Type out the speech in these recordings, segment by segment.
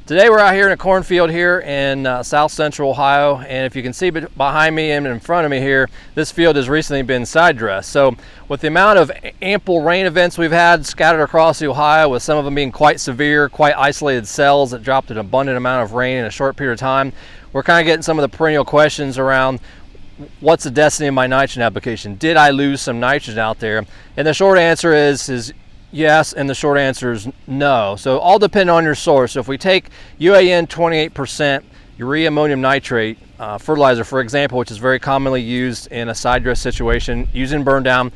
Today we're out here in a cornfield here in south central Ohio, and if you can see behind me and in front of me here, this field has recently been side dressed. So with the amount of ample rain events we've had scattered across the Ohio, with some of them being quite severe, quite isolated cells that dropped an abundant amount of rain in a short period of time, we're kind of getting some of the perennial questions around what's the destiny of my nitrogen application? Did I lose some nitrogen out there? And the short answer is yes, and the short answer is no. So all depend on your source. So if we take UAN 28% urea ammonium nitrate fertilizer, for example, which is very commonly used in a side dress situation, using burn down,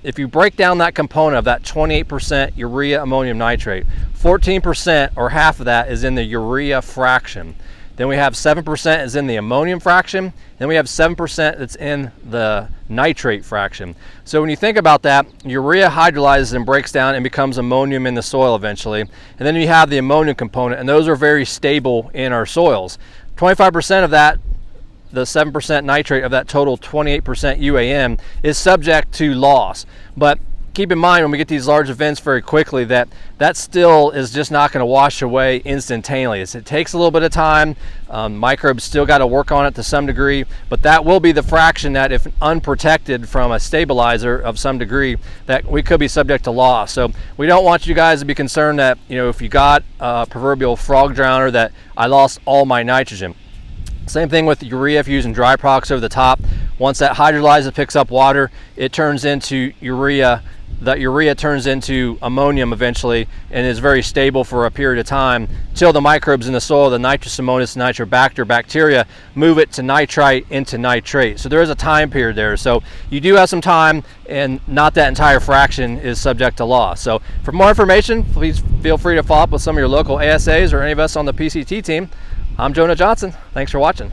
if you break down that component of that 28% urea ammonium nitrate, 14% or half of that is in the urea fraction. Then we have 7% is in the ammonium fraction. Then we have 7% that's in the nitrate fraction. So when you think about that, urea hydrolyzes and breaks down and becomes ammonium in the soil eventually. And then you have the ammonium component, and those are very stable in our soils. 25% of that, the 7% nitrate of that total 28% UAN, is subject to loss. But keep in mind when we get these large events very quickly that still is just not going to wash away instantaneously. It takes a little bit of time. Microbes still got to work on it to some degree, but that will be the fraction that, if unprotected from a stabilizer of some degree, that we could be subject to loss. So we don't want you guys to be concerned that, if you got a proverbial frog drowner, that I lost all my nitrogen. Same thing with urea. If you're using dry products over the top, once that hydrolyzes, picks up water, it turns into urea. That urea turns into ammonium eventually and is very stable for a period of time till the microbes in the soil, the Nitrous ammonius, Nitrobacter bacteria, move it to nitrite into nitrate. So there is a time period there. So you do have some time, and not that entire fraction is subject to loss. So for more information, please feel free to follow up with some of your local ASAs or any of us on the PCT team. I'm Jonah Johnson. Thanks for watching.